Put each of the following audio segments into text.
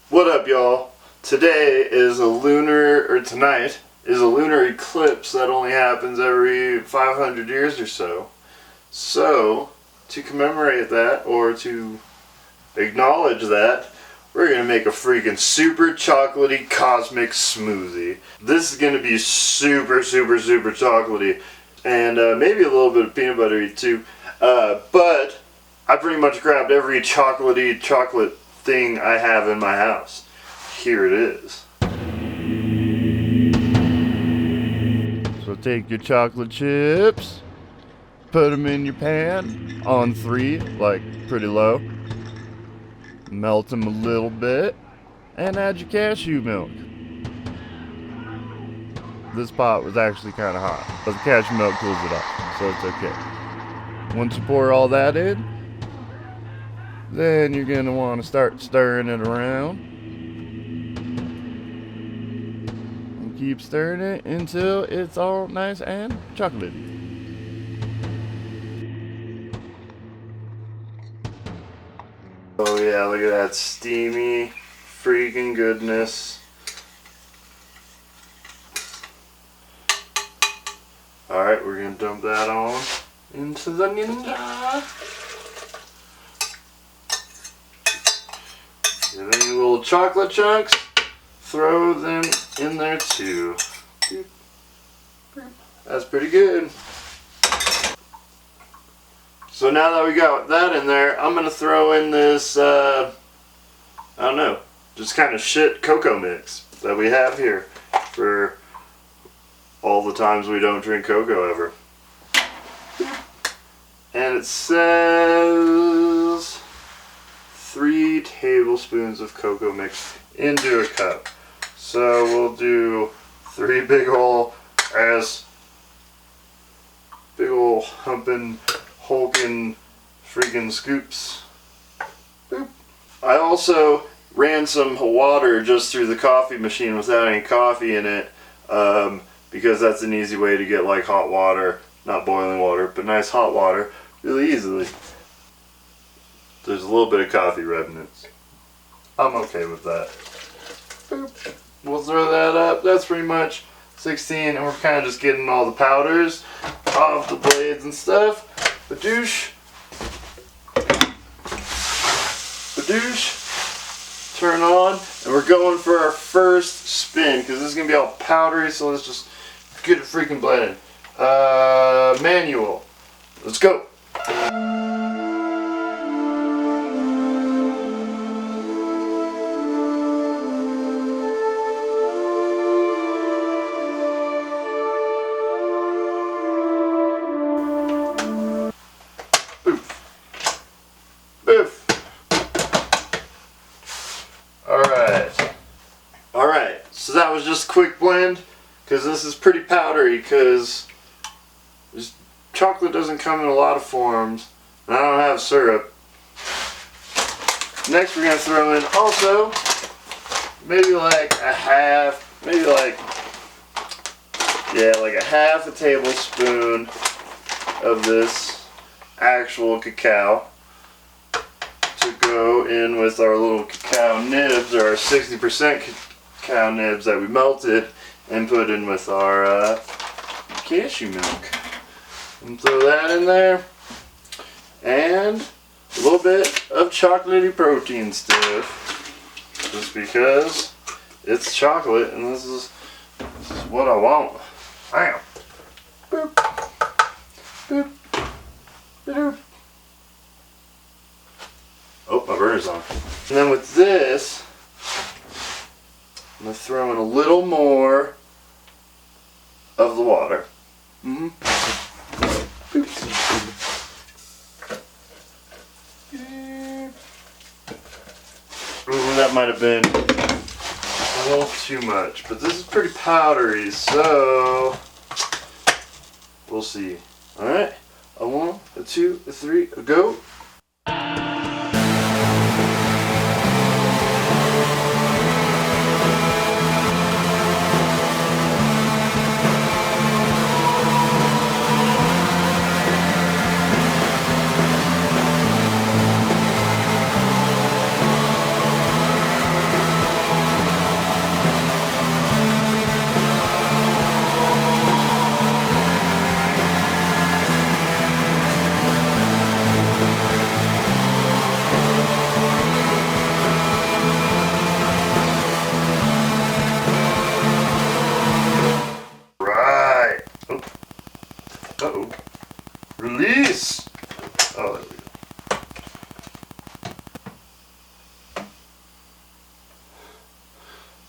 What up, y'all? Tonight is a lunar eclipse that only happens every 500 years or so. So, to commemorate that, or to acknowledge that, we're gonna make a freaking super chocolatey cosmic smoothie. This is gonna be super chocolatey, and maybe a little bit of peanut buttery too. But I pretty much grabbed every chocolate thing I have in my house. Here it is. So take your chocolate chips, put them in your pan on 3, like pretty low. Melt them a little bit, and add your cashew milk. This pot was actually kind of hot, but the cashew milk cools it off, so it's okay. Once you pour all that in, then you're going to want to start stirring it around. And keep stirring it until it's all nice and chocolatey. Oh yeah, look at that steamy freaking goodness. Alright, we're going to dump that on into the ninja. And any little chocolate chunks, throw them in there too. That's pretty good. So now that we got that in there, I'm going to throw in this, I don't know, just kind of shit cocoa mix that we have here for all the times we don't drink cocoa ever. And it says 3 tablespoons of cocoa mix into a cup. So we'll do 3 big ol' humping, hulking freaking scoops. Boop. I also ran some water just through the coffee machine without any coffee in it, because that's an easy way to get like hot water, not boiling water, but nice hot water really easily. There's a little bit of coffee remnants. I'm okay with that. Boop. We'll throw that up. That's pretty much 16, and we're kind of just getting all the powders off the blades and stuff. Badoosh. Turn on, and we're going for our first spin because this is gonna be all powdery. So let's just get it freaking blended. Manual. Let's go. Alright, so that was just a quick blend, because this is pretty powdery, because chocolate doesn't come in a lot of forms, and I don't have syrup. Next we're going to throw in also maybe like a half a tablespoon of this actual cacao to go in with our little cacao nibs, or our 60% cacao nibs that we melted and put in with our cashew milk. And throw that in there, and a little bit of chocolatey protein stuff, just because it's chocolate and this is what I want. Bam. Boop. Boop. Boop. Oh, my burner's on. And then with this, I'm going to throw in a little more of the water. Ooh, that might have been a little too much, but this is pretty powdery, so we'll see. Alright, a 1, a 2, a 3, a go.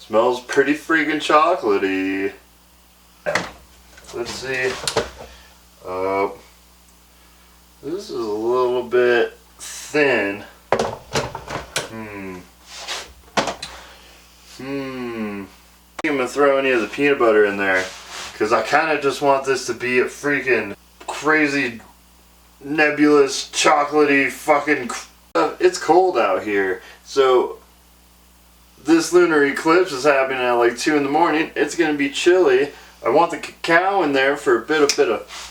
Smells pretty freaking chocolatey. Let's see. This is a little bit thin. I'm gonna throw any of the peanut butter in there because I kind of just want this to be a freaking crazy, nebulous, chocolatey fucking. It's cold out here, so this lunar eclipse is happening at like 2 in the morning. It's gonna be chilly. I want the cacao in there for a bit of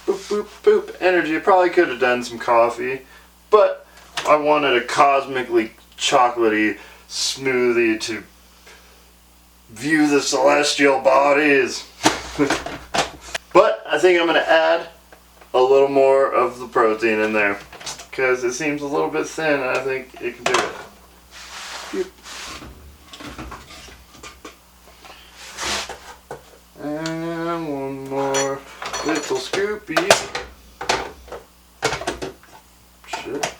boop boop boop energy. I probably could have done some coffee, but I wanted a cosmically chocolatey smoothie to view the celestial bodies. But I think I'm gonna add a little more of the protein in there because it seems a little bit thin and I think it can do it. And one more little scoopy. Shit.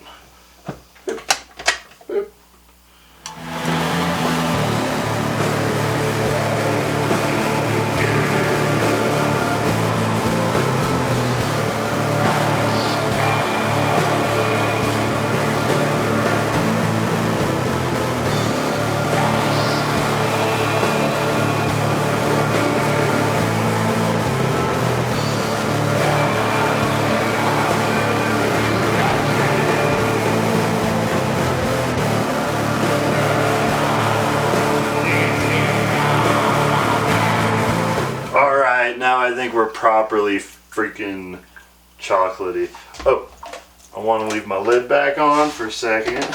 Now I think we're properly freaking chocolatey. Oh, I want to leave my lid back on for a second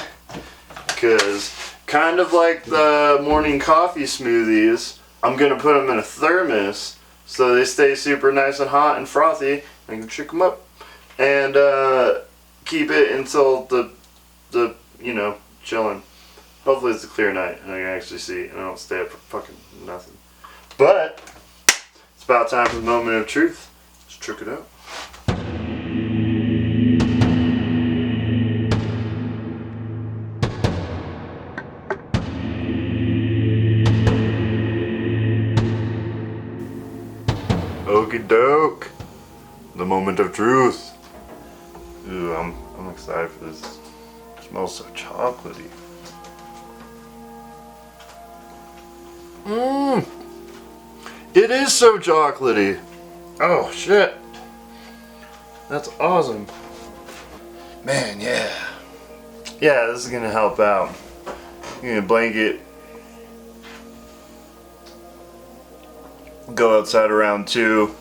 because kind of like the morning coffee smoothies, I'm going to put them in a thermos so they stay super nice and hot and frothy. I can trick them up and keep it until the you know, chilling. Hopefully it's a clear night and I can actually see and I don't stay up for fucking nothing. But it's about time for the moment of truth. Let's trick it out. Okie doke. The moment of truth. Ooh, I'm excited for this. It smells so chocolatey. It is so chocolatey. Oh shit. That's awesome. Man, yeah. Yeah, this is gonna help out. You're gonna blanket. Go outside around 2.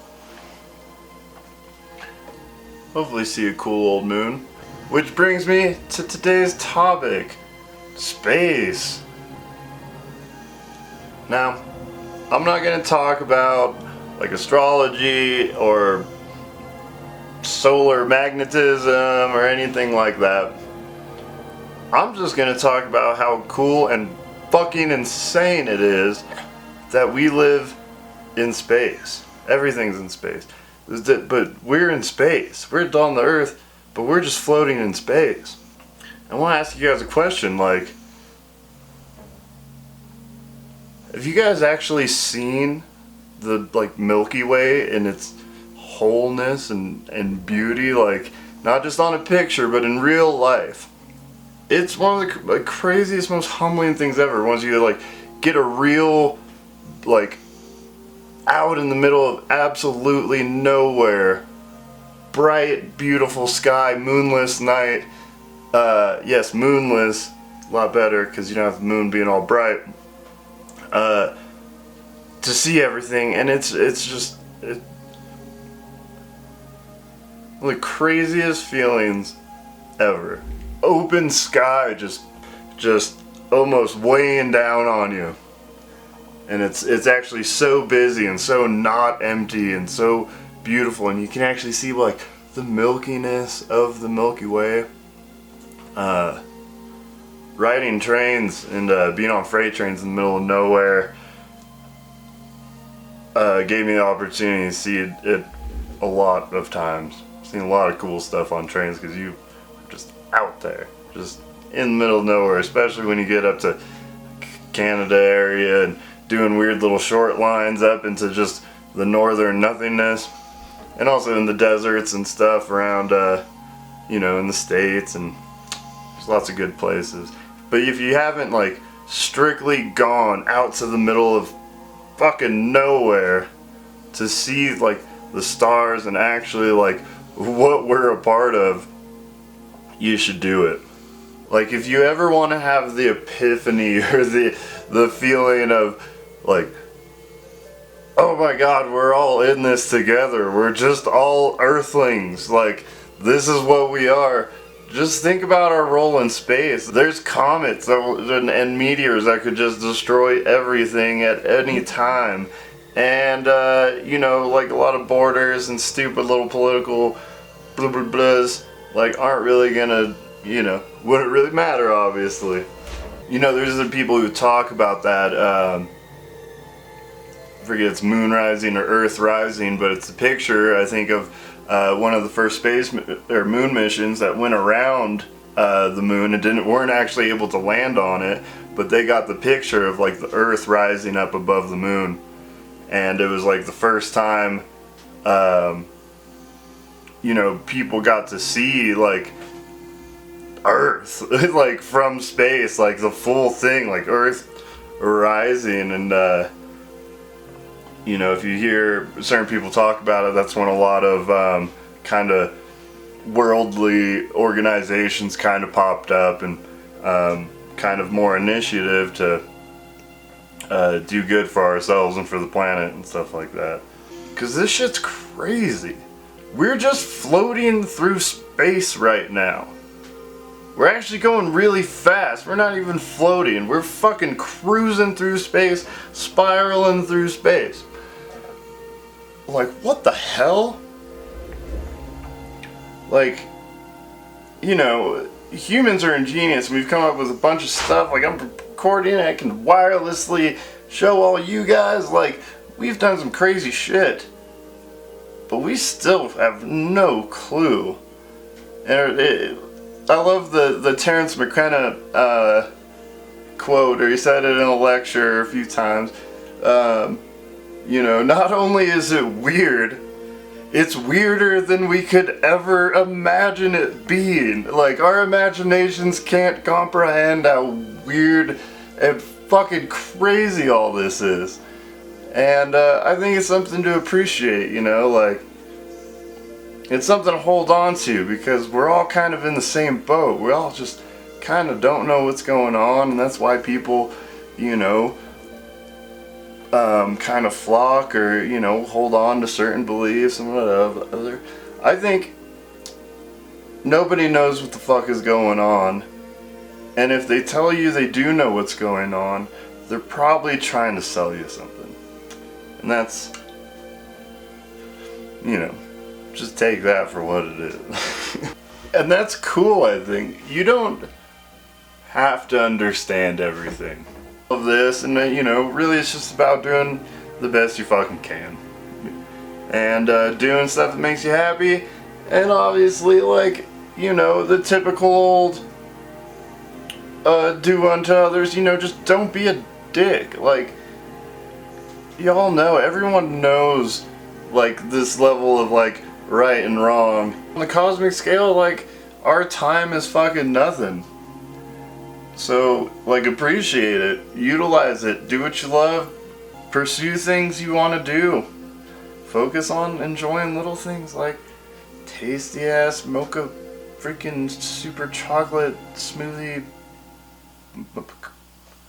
Hopefully see a cool old moon. Which brings me to today's topic. Space. Now, I'm not going to talk about like astrology or solar magnetism or anything like that. I'm just going to talk about how cool and fucking insane it is that we live in space. Everything's in space. But we're in space. We're on the Earth, but we're just floating in space. I want to ask you guys a question, like, have you guys actually seen the like Milky Way in its wholeness and beauty, like not just on a picture but in real life? It's one of the craziest, most humbling things ever. Once you like get a real like out in the middle of absolutely nowhere, bright, beautiful sky, moonless night. Yes, moonless, a lot better because you don't have the moon being all bright. To see everything, and it's just one of the craziest feelings ever. Open sky, just almost weighing down on you, and it's actually so busy and so not empty and so beautiful, and you can actually see like the milkiness of the Milky Way. Riding trains and being on freight trains in the middle of nowhere gave me the opportunity to see it a lot of times. I've seen a lot of cool stuff on trains because you are just out there, just in the middle of nowhere, especially when you get up to Canada area and doing weird little short lines up into just the northern nothingness, and also in the deserts and stuff around, you know, in the States, and there's lots of good places. But if you haven't like strictly gone out to the middle of fucking nowhere to see like the stars and actually like what we're a part of, you should do it. Like if you ever want to have the epiphany or the feeling of like, oh my god, we're all in this together, we're just all earthlings, like this is what we are, just think about our role in space. There's comets and meteors that could just destroy everything at any time, and you know, like a lot of borders and stupid little political blah blah blahs like aren't really gonna, you know, wouldn't really matter, obviously. You know, there's the people who talk about that, I forget it's moon rising or earth rising, but it's a picture, I think, of one of the first space or moon missions that went around the moon and weren't actually able to land on it, but they got the picture of like the earth rising up above the moon, and it was like the first time you know, people got to see like Earth like from space, like the full thing, like Earth rising. And you know, if you hear certain people talk about it, that's when a lot of kind of worldly organizations kind of popped up, and kind of more initiative to do good for ourselves and for the planet and stuff like that. Because this shit's crazy. We're just floating through space right now. We're actually going really fast. We're not even floating. We're fucking cruising through space, spiraling through space. Like, what the hell? Like, you know, humans are ingenious. We've come up with a bunch of stuff. Like, I'm recording, I can wirelessly show all you guys. Like, we've done some crazy shit. But we still have no clue. And I love the Terrence McKenna quote, or he said it in a lecture a few times. You know, not only is it weird, it's weirder than we could ever imagine it being. Like, our imaginations can't comprehend how weird and fucking crazy all this is. And I think it's something to appreciate, you know, like, it's something to hold on to, because we're all kind of in the same boat. We all just kind of don't know what's going on, and that's why people, you know, kind of flock or, you know, hold on to certain beliefs and whatever. I think nobody knows what the fuck is going on, and if they tell you they do know what's going on, they're probably trying to sell you something. And that's, you know, just take that for what it is. And that's cool, I think. You don't have to understand everything of this, and you know, really it's just about doing the best you fucking can. And doing stuff that makes you happy, and obviously, like, you know, the typical old do unto others, you know, just don't be a dick. Like, y'all know, everyone knows, like, this level of, like, right and wrong. On the cosmic scale, like, our time is fucking nothing. So, like, appreciate it, utilize it, do what you love, pursue things you want to do. Focus on enjoying little things like tasty ass mocha freaking super chocolate smoothie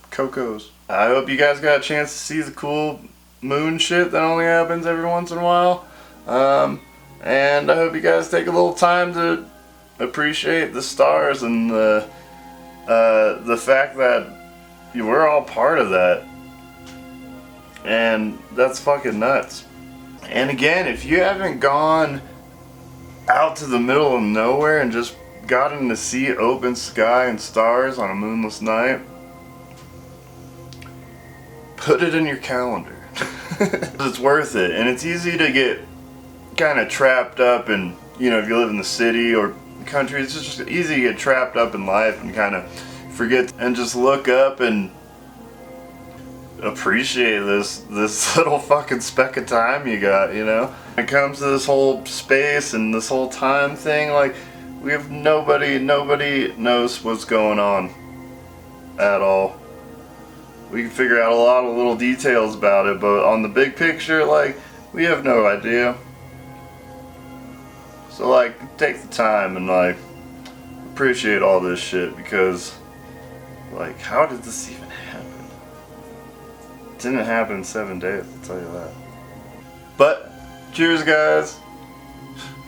cocos. I hope you guys got a chance to see the cool moon shit that only happens every once in a while. And I hope you guys take a little time to appreciate the stars and the fact that we're all part of that. And that's fucking nuts. And again, if you haven't gone out to the middle of nowhere and just gotten to see open sky and stars on a moonless night, put it in your calendar. It's worth it, and it's easy to get kind of trapped up in, you know, if you live in the city or the country, it's just easy to get trapped up in life and kind of forget and just look up and appreciate this little fucking speck of time you got, you know? When it comes to this whole space and this whole time thing, like, we have nobody knows what's going on at all. We can figure out a lot of little details about it, but on the big picture, like, we have no idea. So, like, take the time and, like, appreciate all this shit, because, like, how did this even happen? It didn't happen in 7 days, I'll tell you that. But, cheers, guys.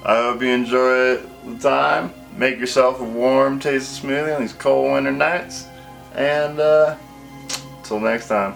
I hope you enjoy the time. Make yourself a warm, tasty smoothie on these cold winter nights. And, till next time.